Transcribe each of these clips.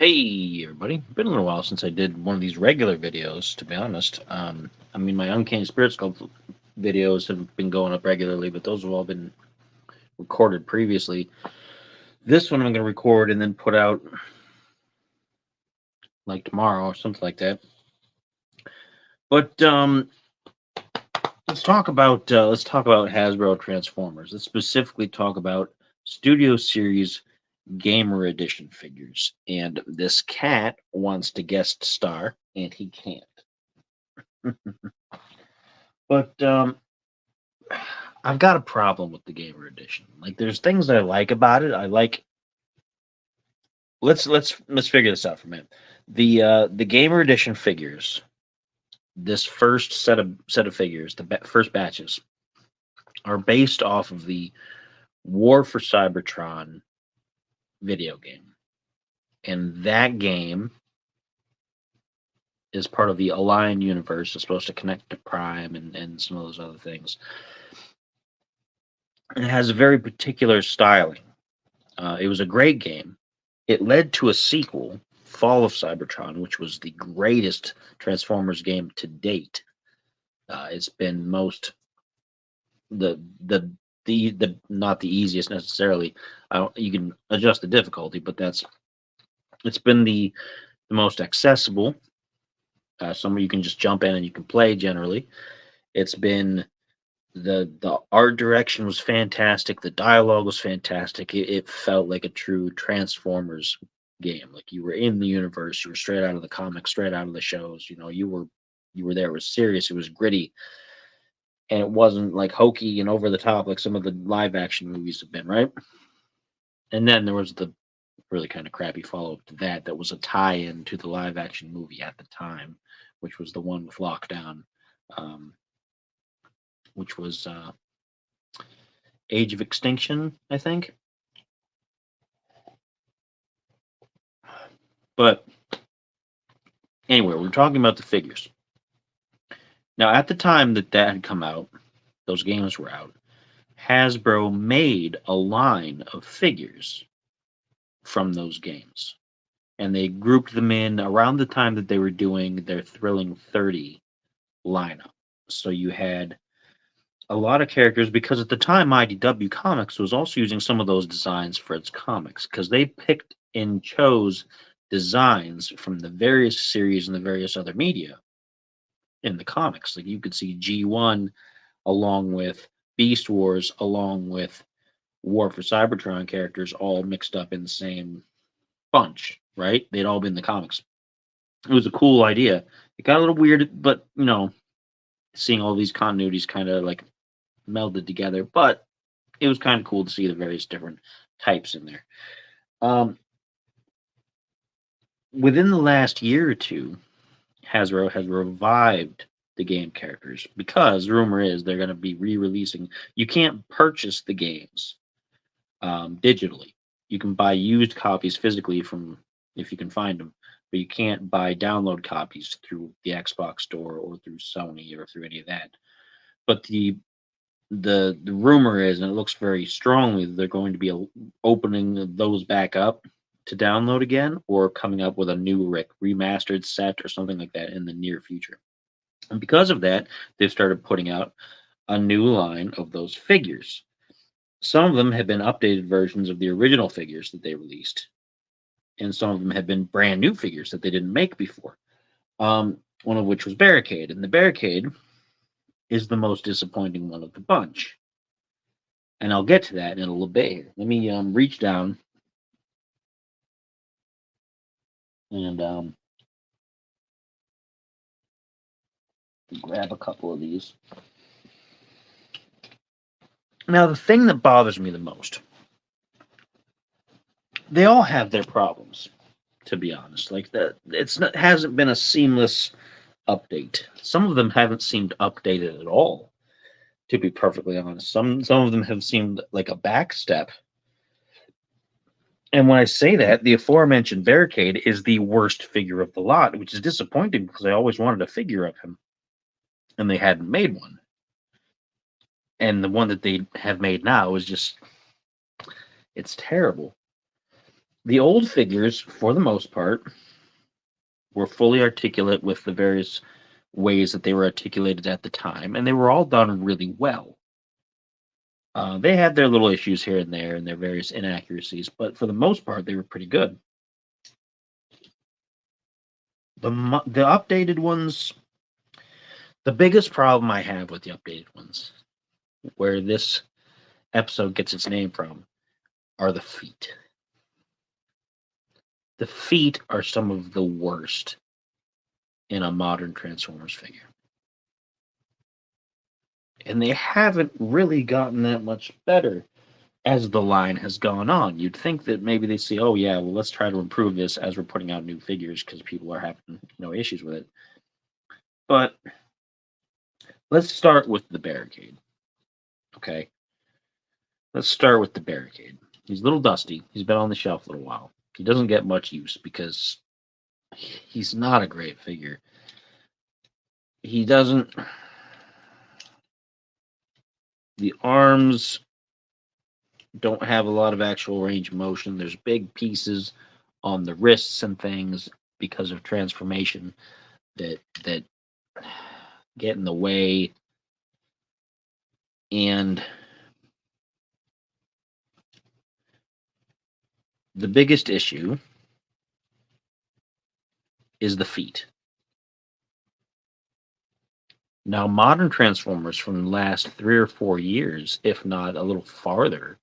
Hey everybody, been a little while since I did one of these regular videos, to be honest. I mean, my Uncanny Spirit Sculpt videos have been going up regularly, but those have all been recorded previously. This one I'm going to record and then put out like tomorrow or something like that. But let's talk about Hasbro Transformers. Let's specifically talk about Studio Series Gamer Edition figures. And this cat wants to guest star, and he can't. But I've got a problem with the Gamer Edition. Like, there's things that I like about it. I like. Let's figure this out for a minute. The Gamer Edition figures, this first set of figures, first batches, are based off of the War for Cybertron video game, and that game is part of the Alliant universe. It's supposed to connect to Prime and some of those other things. And it has a very particular styling. It was a great game. It led to a sequel, Fall of Cybertron, which was the greatest Transformers game to date. It's been the not the easiest necessarily. You can adjust the difficulty, but it's been the most accessible. Somewhere you can just jump in and you can play generally. It's been the art direction was fantastic. The dialogue was fantastic. It felt like a true Transformers game. Like you were in the universe. You were straight out of the comics, straight out of the shows. You were there. It was serious. It was gritty, and it wasn't like hokey and over the top like some of the live action movies have been. Right. And then there was the really kind of crappy follow up to that. That was a tie in to the live action movie at the time, which was the one with Lockdown. Um, which was Age of Extinction, I think. But anyway, we're talking about the figures. Now, at the time that had come out, those games were out, Hasbro made a line of figures from those games. And they grouped them in around the time that they were doing their Thrilling 30 lineup. So you had a lot of characters because at the time IDW Comics was also using some of those designs for its comics because they picked and chose designs from the various series and the various other media in the comics. Like you could see G1 along with Beast Wars along with War for Cybertron characters all mixed up in the same bunch, right? They'd all been in the comics. It was a cool idea. It got a little weird, but seeing all these continuities kind of like melded together, but it was kind of cool to see the various different types in there. Within the last year or two, Hasbro has revived the game characters because rumor is they're going to be re-releasing. You can't purchase the games digitally. You can buy used copies physically from if you can find them, but you can't buy download copies through the Xbox store or through Sony or through any of that. But the rumor is, and it looks very strongly, that they're going to be opening those back up to download again, or coming up with a new remastered set or something like that in the near future. And because of that, they've started putting out a new line of those figures. Some of them have been updated versions of the original figures that they released, and some of them have been brand new figures that they didn't make before. One of which was Barricade, and the Barricade is the most disappointing one of the bunch. And I'll get to that in a little bit. Let me reach down and grab a couple of these. Now, the thing that bothers me the most, they all have their problems, to be honest. Like that, hasn't been a seamless update. Some of them haven't seemed updated at all, to be perfectly honest. Some of them have seemed like a backstep. And when I say that, the aforementioned Barricade is the worst figure of the lot, which is disappointing because I always wanted a figure of him, and they hadn't made one. And the one that they have made now is just, it's terrible. The old figures, for the most part, were fully articulate with the various ways that they were articulated at the time, and they were all done really well. They had their little issues here and there and their various inaccuracies, but for the most part, they were pretty good. The updated ones, the biggest problem I have with the updated ones, where this episode gets its name from, are the feet. The feet are some of the worst in a modern Transformers figure. And they haven't really gotten that much better as the line has gone on. You'd think that maybe they see, oh yeah, well let's try to improve this as we're putting out new figures because people are having issues with it. But let's start with the barricade. Okay. Let's start with the barricade. He's a little dusty. He's been on the shelf a little while. He doesn't get much use because he's not a great figure. He doesn't. The arms don't have a lot of actual range of motion. There's big pieces on the wrists and things because of transformation that get in the way. And the biggest issue is the feet. Now, modern Transformers from the last 3 or 4 years, if not a little farther,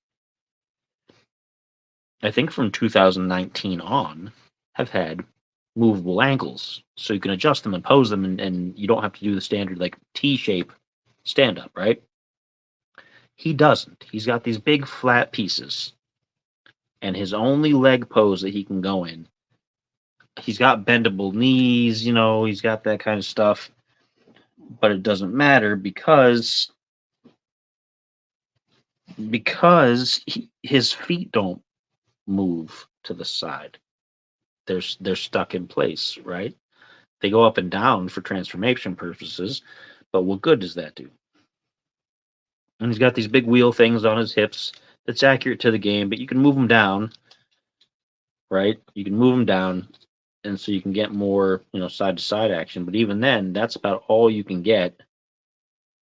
I think from 2019 on, have had movable ankles. So you can adjust them and pose them, and you don't have to do the standard like T-shape stand-up, right? He doesn't. He's got these big flat pieces, and his only leg pose that he can go in, he's got bendable knees, he's got that kind of stuff, but it doesn't matter because his feet don't move to the side. They're stuck in place, right? They go up and down for transformation purposes, but what good does that do? And he's got these big wheel things on his hips that's accurate to the game, but you can move them down, right? You can move them down, and so you can get more, side to side action. But even then, that's about all you can get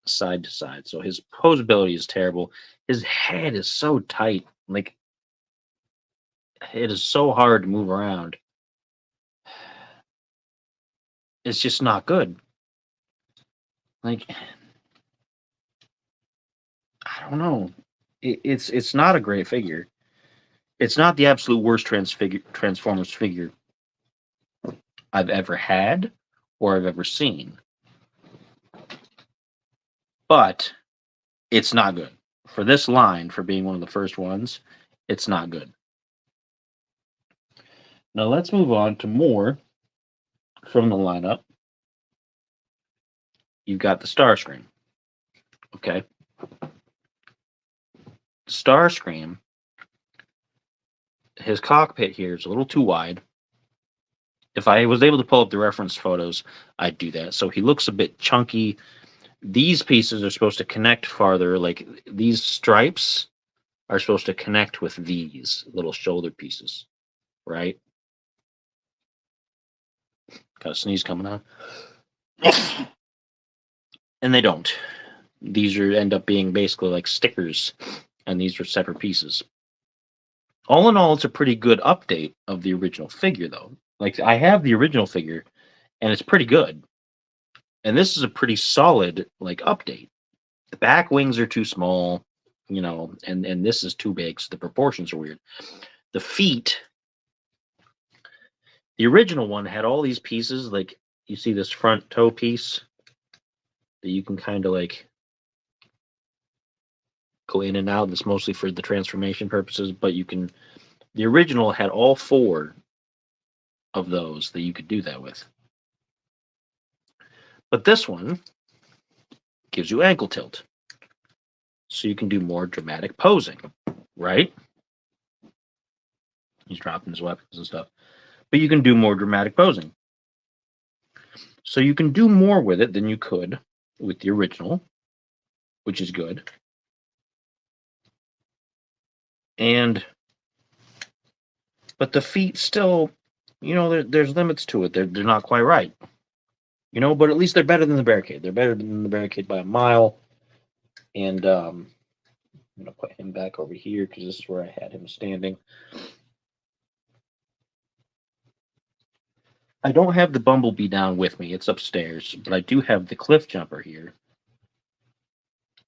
side to side. So his posability is terrible. His head is so tight, like it is so hard to move around. It's just not good. Like, I don't know. It's not a great figure. It's not the absolute worst Transformers figure I've ever had or I've ever seen. But it's not good. For this line, for being one of the first ones, it's not good. Now let's move on to more from the lineup. You've got the Starscream. Okay. Starscream, his cockpit here is a little too wide. If I was able to pull up the reference photos, I'd do that. So he looks a bit chunky. These pieces are supposed to connect farther. Like these stripes are supposed to connect with these little shoulder pieces, right? Got a sneeze coming on. And they don't. These end up being basically like stickers, and these are separate pieces. All in all, it's a pretty good update of the original figure, though. Like, I have the original figure, and it's pretty good. And this is a pretty solid, update. The back wings are too small, and this is too big, so the proportions are weird. The feet, the original one had all these pieces, like, you see this front toe piece that you can kind of, go in and out. It's mostly for the transformation purposes, but the original had all 4 of those that you could do that with. But this one gives you ankle tilt. So you can do more dramatic posing, right? He's dropping his weapons and stuff. But you can do more dramatic posing. So you can do more with it than you could with the original, which is good. And But the feet still, there's limits to it. They're not quite right. But at least they're better than the barricade. They're better than the barricade by a mile. And I'm gonna put him back over here because this is where I had him standing. I don't have the Bumblebee down with me. It's upstairs, but I do have the Cliff Jumper here.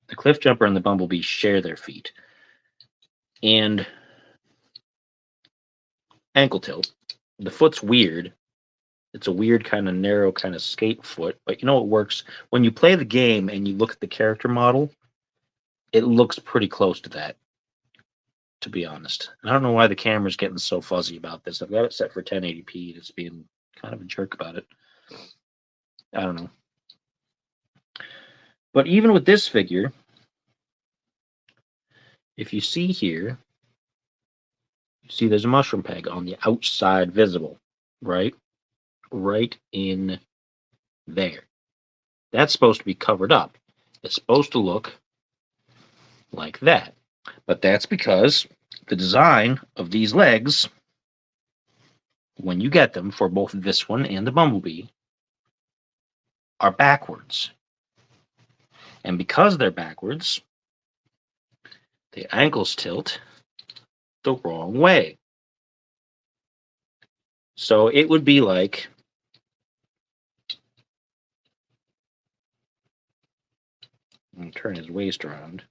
The Cliff Jumper and the Bumblebee share their feet. And ankle tilt. The foot's weird. It's a weird kind of narrow kind of skate foot, but it works. When you play the game and you look at the character model, it looks pretty close to that, to be honest. And I don't know why the camera's getting so fuzzy about this. I've got it set for 1080p and it's being kind of a jerk about it. I don't know. But even with this figure, if you see here, you see there's a mushroom peg on the outside visible, right? Right in there. That's supposed to be covered up. It's supposed to look like that. But that's because the design of these legs, when you get them for both this one and the Bumblebee, are backwards. And because they're backwards, the ankles tilt the wrong way. So it would be like I'm going to turn his waist around.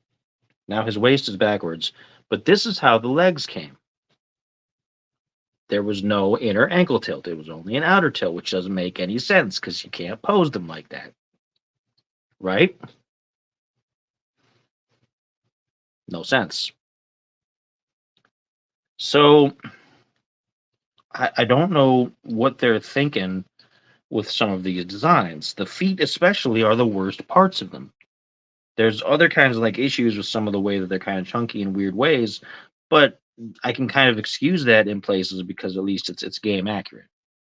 Now his waist is backwards, but this is how the legs came. There was no inner ankle tilt. It was only an outer tilt, which doesn't make any sense because you can't pose them like that. Right? No sense. So I don't know what they're thinking with some of these designs. The feet especially are the worst parts of them. There's other kinds of issues with some of the way that they're kind of chunky in weird ways, but I can kind of excuse that in places because at least it's game accurate,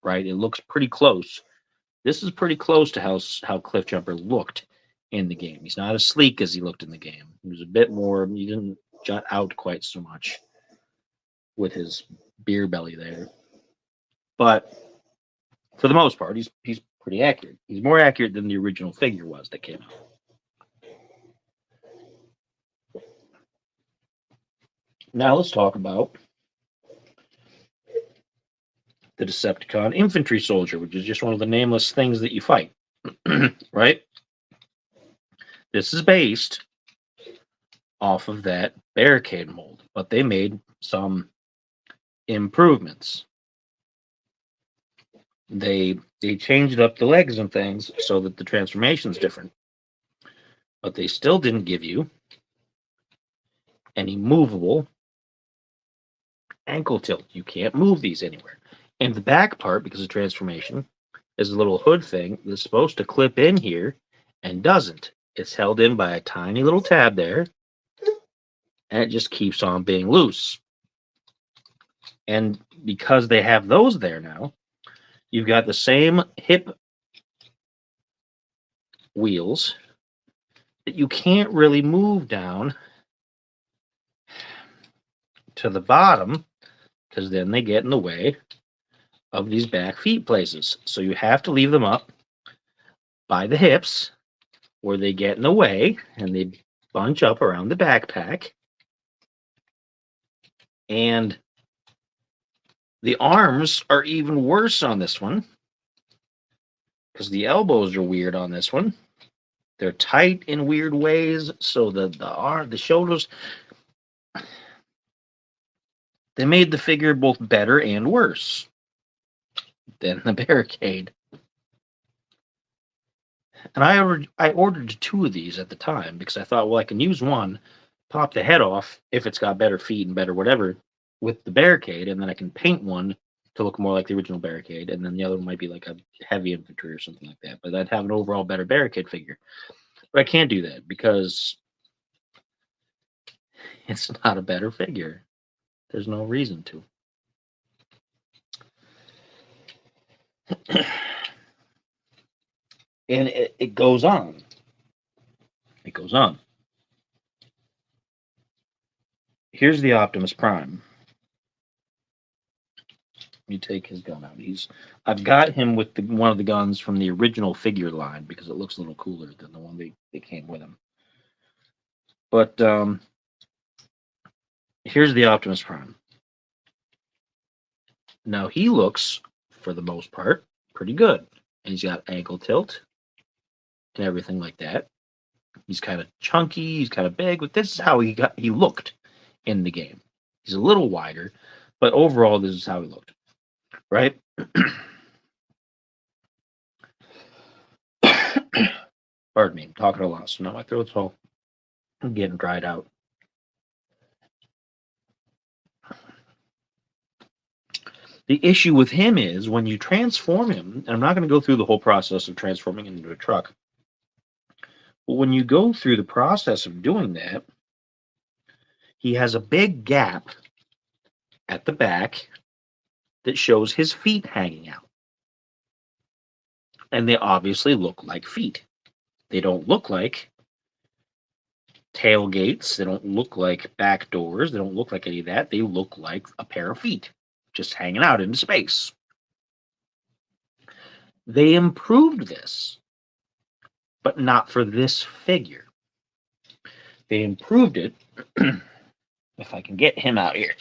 right? It looks pretty close. This is pretty close to how Cliff Jumper looked in the game. He's not as sleek as he looked in the game. He was a bit more. He didn't jut out quite so much with his beer belly there, but for the most part, he's pretty accurate. He's more accurate than the original figure was that came out. Now let's talk about the Decepticon Infantry Soldier, which is just one of the nameless things that you fight, right? This is based off of that barricade mold, but they made some improvements. They changed up the legs and things so that the transformation is different, but they still didn't give you any movable ankle tilt. You can't move these anywhere. And the back part, because of transformation, is a little hood thing that's supposed to clip in here and doesn't. It's held in by a tiny little tab there, and it just keeps on being loose. And because they have those there now, you've got the same hip wheels that you can't really move down to the bottom because then they get in the way of these back feet places. So you have to leave them up by the hips where they get in the way and they bunch up around the backpack. And the arms are even worse on this one because the elbows are weird on this one. They're tight in weird ways, so the shoulders, they made the figure both better and worse than the barricade. And I ordered 2 of these at the time because I thought, well, I can use one, pop the head off if it's got better feet and better whatever with the barricade, and then I can paint one to look more like the original barricade, and then the other one might be like a heavy infantry or something like that. But I'd have an overall better barricade figure. But I can't do that because it's not a better figure. There's no reason to. And it goes on. It goes on. Here's the Optimus Prime. You take his gun out. I've got him with one of the guns from the original figure line because it looks a little cooler than the one they came with him. But here's the Optimus Prime. Now he looks, for the most part, pretty good. And he's got ankle tilt and everything like that. He's kind of chunky, he's kind of big, but this is how he looked in the game. He's a little wider, but overall this is how he looked. Right? Pardon me, I'm talking a lot, so now my throat's all getting dried out. The issue with him is when you transform him, and I'm not going to go through the whole process of transforming him into a truck, but when you go through the process of doing that, he has a big gap at the back that shows his feet hanging out. And they obviously look like feet. They don't look like tailgates. They don't look like back doors. They don't look like any of that. They look like a pair of feet just hanging out into space. They improved this, but not for this figure. They improved it, if I can get him out here,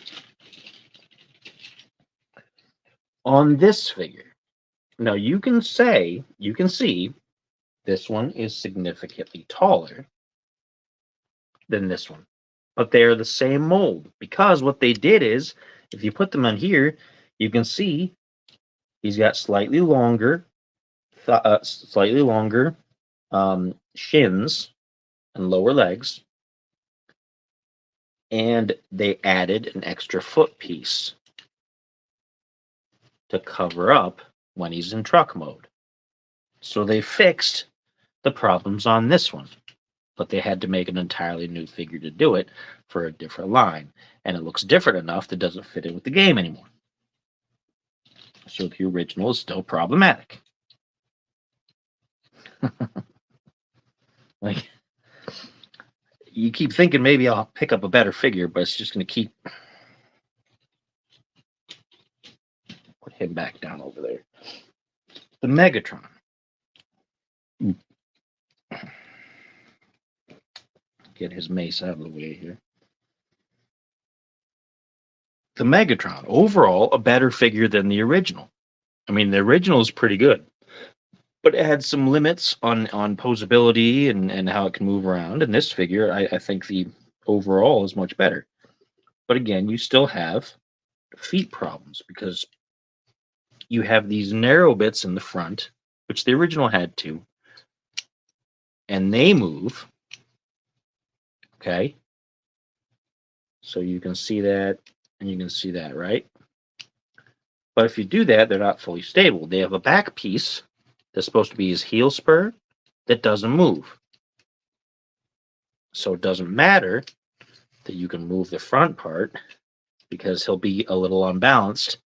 on this figure. Now you can see this one is significantly taller than this one, but they are the same mold, because what they did is, if you put them on here, you can see he's got slightly longer shins and lower legs, and they added an extra foot piece to cover up when he's in truck mode. So they fixed the problems on this one, but they had to make an entirely new figure to do it for a different line, and it looks different enough that it doesn't fit in with the game anymore. So the original is still problematic. Like, you keep thinking maybe I'll pick up a better figure, but it's just going to keep... Put him back down over there. The Megatron. Get his mace out of the way here. The Megatron, overall, a better figure than the original. I mean, the original is pretty good, but it had some limits on posability and how it can move around. And this figure, I think the overall is much better. But again, you still have feet problems because you have these narrow bits in the front, which the original had too, and they move. Okay, so you can see that, and you can see that, right? But if you do that, they're not fully stable. They have a back piece that's supposed to be his heel spur that doesn't move. So it doesn't matter that you can move the front part because he'll be a little unbalanced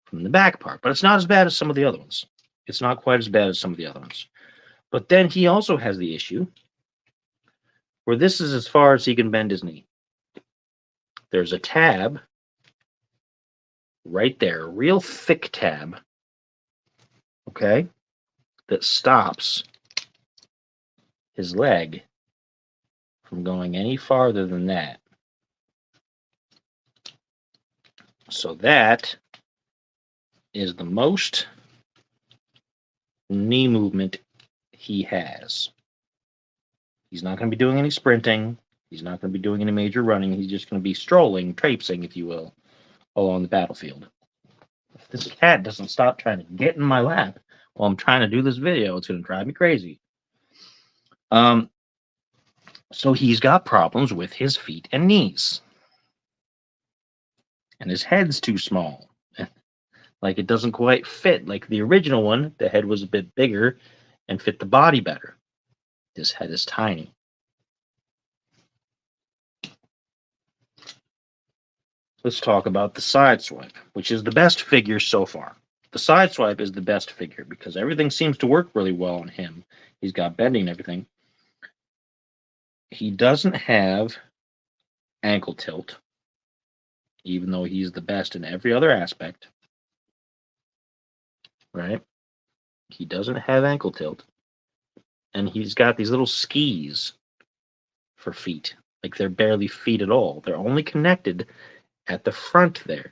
from the back part. But it's not as bad as some of the other ones. It's not quite as bad as some of the other ones. But then he also has the issue where this is as far as he can bend his knee. There's a tab right there, a real thick tab, okay, that stops his leg from going any farther than that. So that is the most knee movement he has. He's not going to be doing any sprinting. He's not going to be doing any major running. He's just going to be strolling, traipsing, if you will, along the battlefield. If this cat doesn't stop trying to get in my lap while I'm trying to do this video, it's going to drive me crazy. So he's got problems with his feet and knees. And his head's too small. Like, it doesn't quite fit. Like the original one, the head was a bit bigger and fit the body better. This head is tiny. Let's talk about the Sideswipe, which is the best figure so far. The Sideswipe is the best figure because everything seems to work really well on him. He's got bending and everything. He doesn't have ankle tilt, even though he's the best in every other aspect. right? He doesn't have ankle tilt. And he's got these little skis for feet. Like they're barely feet at all. They're only connected at the front there.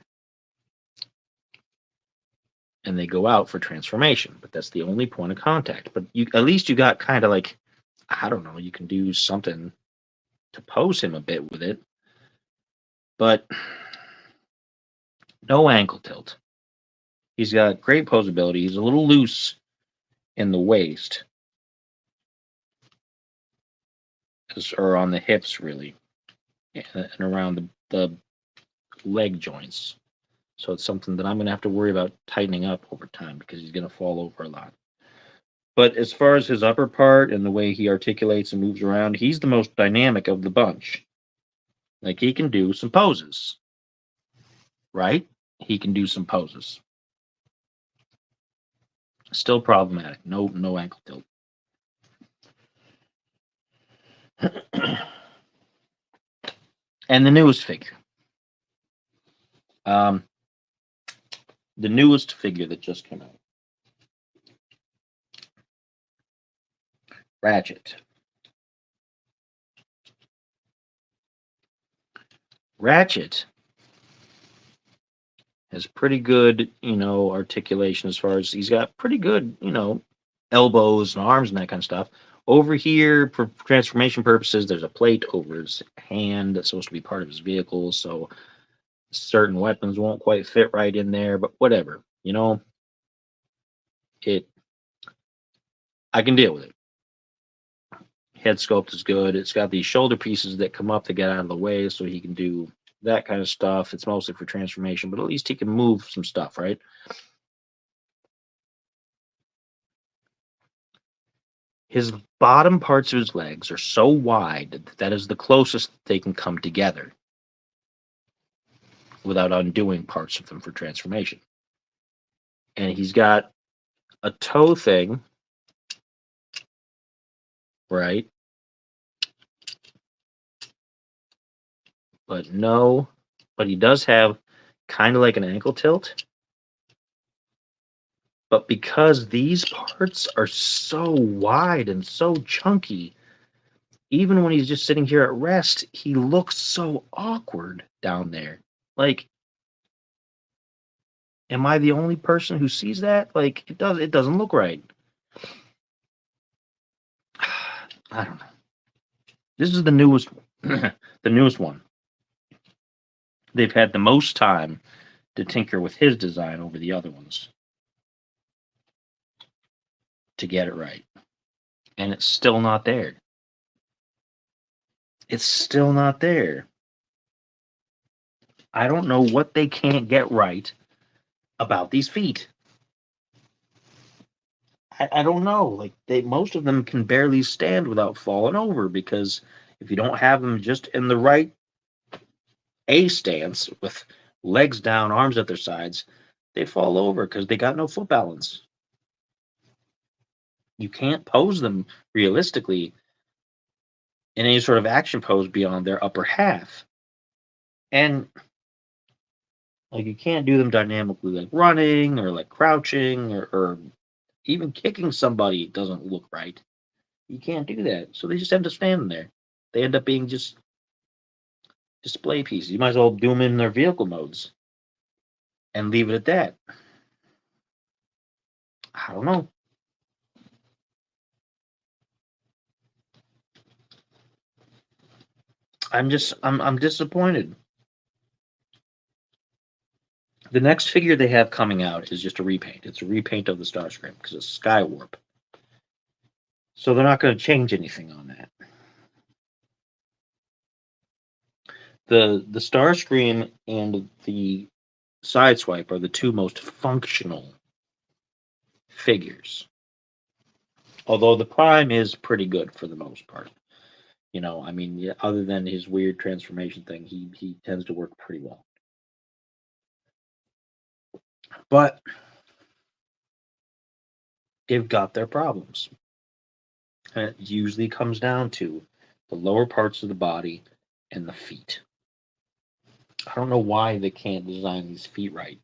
And they go out for transformation, but that's the only point of contact. But you at least you got kind of like, I don't know, you can do something to pose him a bit with it. But no ankle tilt. He's got great posability. He's a little loose in the waist, or on the hips, really, and around the leg joints. So it's something that I'm going to have to worry about tightening up over time because he's going to fall over a lot. But as far as his upper part and the way he articulates and moves around, he's the most dynamic of the bunch. Like he can do some poses, right? He can do some poses. Still problematic. No ankle tilt. And the newest figure. The newest figure that just came out. Ratchet. Ratchet has pretty good, articulation as far as he's got pretty good, elbows and arms and that kind of stuff. Over here, for transformation purposes, there's a plate over his hand that's supposed to be part of his vehicle, so certain weapons won't quite fit right in there, but whatever, I can deal with it. Head sculpt is good. It's got these shoulder pieces that come up to get out of the way so he can do that kind of stuff. It's mostly for transformation, but at least he can move some stuff, right? His bottom parts of his legs are so wide that that is the closest they can come together without undoing parts of them for transformation. And he's got a toe thing, right? But he does have kind of like an ankle tilt. But because these parts are so wide and so chunky, even when he's just sitting here at rest, he looks so awkward down there. Like, am I the only person who sees that? Like, it doesn't look right. I don't know. This is the newest the newest one. They've had the most time to tinker with his design over the other ones to get it right. And it's still not there. It's still not there. I don't know what they can't get right about these feet. I don't know. Like most of them can barely stand without falling over because if you don't have them just in the right A stance with legs down, arms at their sides, they fall over because they got no foot balance. You can't pose them realistically in any sort of action pose beyond their upper half. And like you can't do them dynamically like running or like crouching or even kicking somebody doesn't look right. You can't do that. So they just end up standing there. They end up being just display pieces. You might as well do them in their vehicle modes and leave it at that. I don't know. I'm disappointed. The next figure they have coming out is just a repaint. It's a repaint of the Starscream because it's Skywarp. So they're not going to change anything on that. The Starscream and the Sideswipe are the two most functional figures. Although the Prime is pretty good for the most part. I mean, other than his weird transformation thing, he tends to work pretty well. But they've got their problems. And it usually comes down to the lower parts of the body and the feet. I don't know why they can't design these feet right.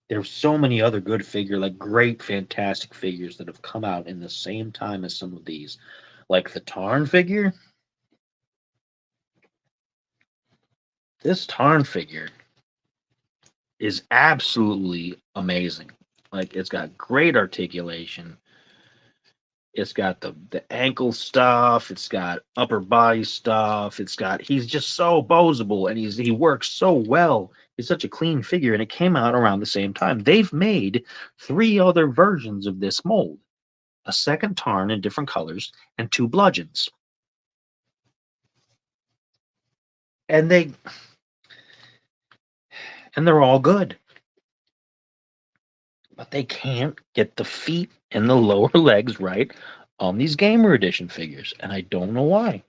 There's so many other good figure, like great, fantastic figures that have come out in the same time as some of these. Like the Tarn figure. This Tarn figure is absolutely amazing. Like it's got great articulation. It's got the ankle stuff. It's got upper body stuff. He's just so posable and he works so well. He's such a clean figure, and it came out around the same time. They've made 3 other versions of this mold: a second Tarn in different colors and 2 bludgeons. And they're all good. But they can't get the feet and the lower legs right on these Gamer Edition figures, and I don't know why.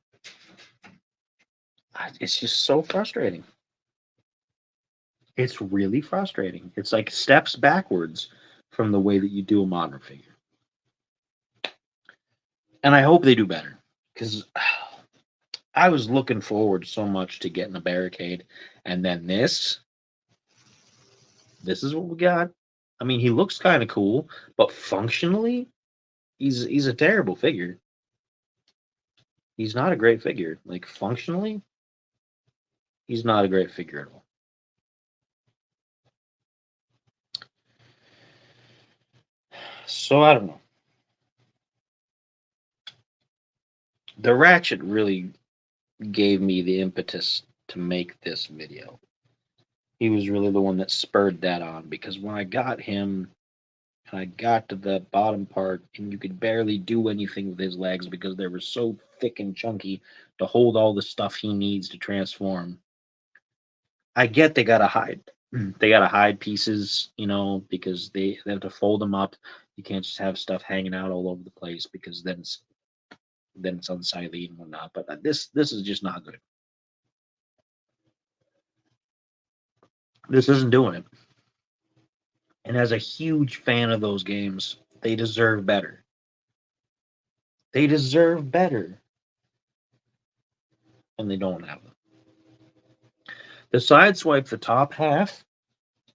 It's just so frustrating. It's really frustrating. It's like steps backwards from the way that you do a modern figure. And I hope they do better, because I was looking forward so much to getting a Barricade, and then this is what we got. I mean, he looks kind of cool, but functionally, he's a terrible figure. He's not a great figure. Like functionally, he's not a great figure at all. So I don't know. The Ratchet really gave me the impetus to make this video. He was really the one that spurred that on, because when I got him and I got to the bottom part and you could barely do anything with his legs because they were so thick and chunky to hold all the stuff he needs to transform. I get they gotta hide. They gotta hide pieces, because they have to fold them up. You can't just have stuff hanging out all over the place, because then it's unsightly and whatnot. But this is just not good. This isn't doing it. And as a huge fan of those games, they deserve better. They deserve better, and they don't have them. The Sideswipe, the top half,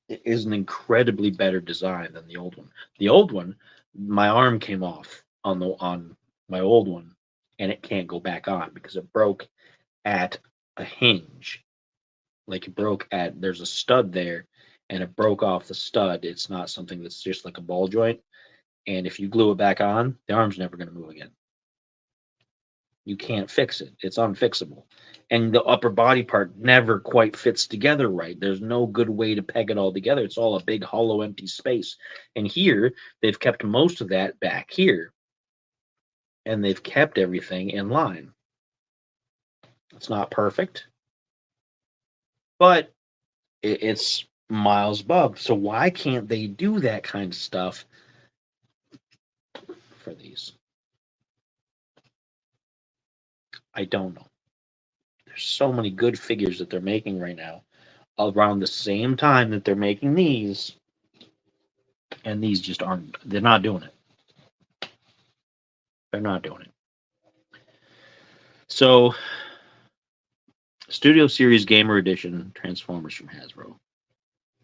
is an incredibly better design than the old one. The old one, my arm came off on my old one, and it can't go back on because it broke at a hinge. Like it broke at there's a stud there, and it broke off the stud. It's not something that's just like a ball joint. And if you glue it back on, the arm's never going to move again. You can't fix it. It's unfixable. And the upper body part never quite fits together right. There's no good way to peg it all together. It's all a big hollow empty space. And here they've kept most of that back here. And they've kept everything in line. It's not perfect, but it's miles above. So why can't they do that kind of stuff for these? I don't know. There's so many good figures that they're making right now around the same time that they're making these, and these just aren't. They're not doing it. They're not doing it. So, Studio Series Gamer Edition Transformers from Hasbro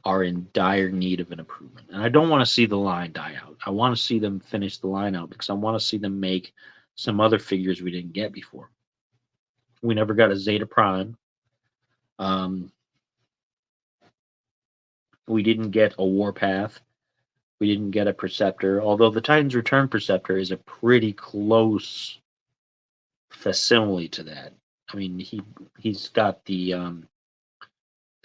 are in dire need of an improvement. And I don't want to see the line die out. I want to see them finish the line out, because I want to see them make some other figures we didn't get before. We never got a Zeta Prime. We didn't get a Warpath. We didn't get a Perceptor, although the Titans Return Perceptor is a pretty close facsimile to that. I mean, he's got the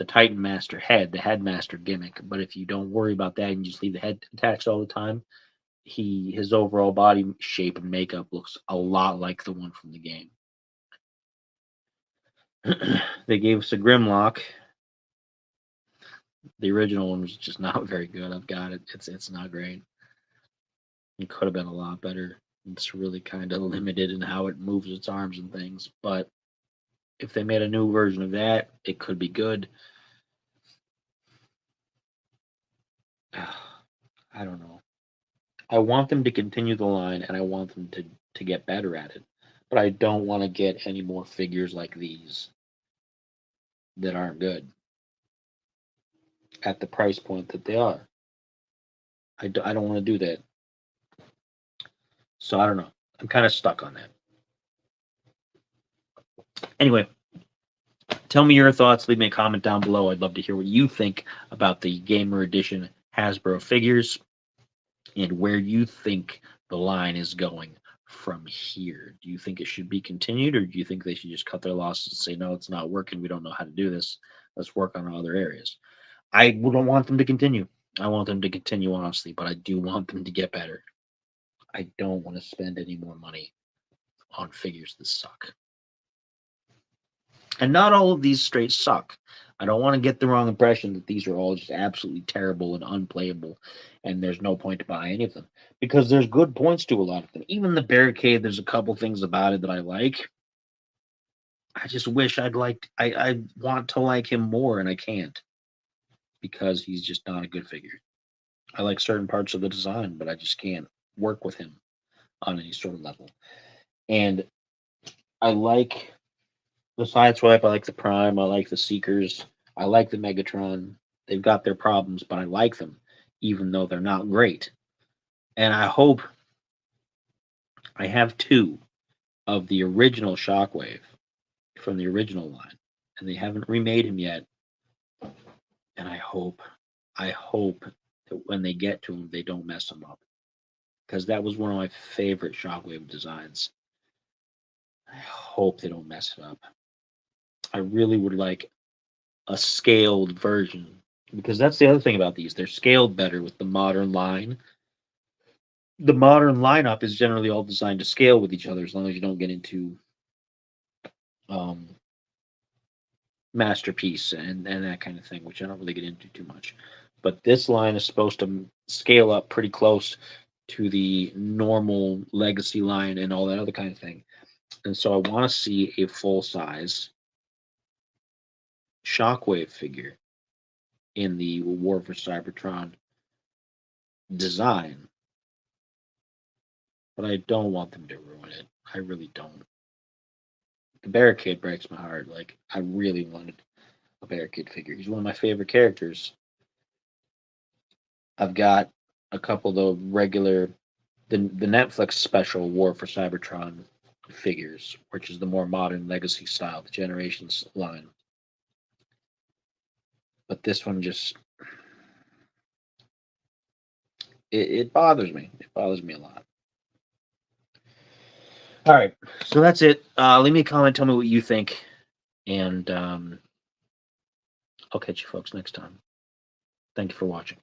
Titan Master head, the Headmaster gimmick, but if you don't worry about that and just leave the head attached all the time, his overall body shape and makeup looks a lot like the one from the game. They gave us a Grimlock. The original one was just not very good. I've got it. It's not great. It could have been a lot better. It's really kind of limited in how it moves its arms and things. But if they made a new version of that, it could be good. I don't know. I want them to continue the line, and I want them to get better at it. But I don't want to get any more figures like these that aren't good at the price point that they are. I don't want to do that. So I don't know. I'm kind of stuck on that. Anyway, tell me your thoughts. Leave me a comment down below. I'd love to hear what you think about the Gamer Edition Hasbro figures and where you think the line is going from here. Do you think it should be continued, or do you think they should just cut their losses and say, no, it's not working. We don't know how to do this. Let's work on other areas. I don't want them to continue. I want them to continue, honestly, but I do want them to get better. I don't want to spend any more money on figures that suck. And not all of these straight suck. I don't want to get the wrong impression that these are all just absolutely terrible and unplayable, and there's no point to buy any of them. Because there's good points to a lot of them. Even the Barricade, there's a couple things about it that I like. I just wish I want to like him more, and I can't. Because he's just not a good figure. I like certain parts of the design, but I just can't work with him on any sort of level. And I like the Sideswipe, I like the Prime, I like the Seekers, I like the Megatron. They've got their problems, but I like them, even though they're not great. And I hope I have 2 of the original Shockwave from the original line, and they haven't remade him yet. And I hope that when they get to him, they don't mess him up. Because that was one of my favorite Shockwave designs. I hope they don't mess it up. I really would like a scaled version, because that's the other thing about these. They're scaled better with the modern line. The modern lineup is generally all designed to scale with each other, as long as you don't get into Masterpiece and that kind of thing, which I don't really get into too much. But this line is supposed to scale up pretty close to the normal Legacy line and all that other kind of thing. And so I want to see a full-size Shockwave figure in the War for Cybertron design. But I don't want them to ruin it. I really don't. The Barricade breaks my heart. Like, I really wanted a Barricade figure. He's one of my favorite characters. I've got a couple of the regular, the Netflix special War for Cybertron figures, which is the more modern Legacy style, the Generations line. But this one just, it bothers me. It bothers me a lot. All right, so that's it. Leave me a comment. Tell me what you think, and I'll catch you folks next time. Thank you for watching.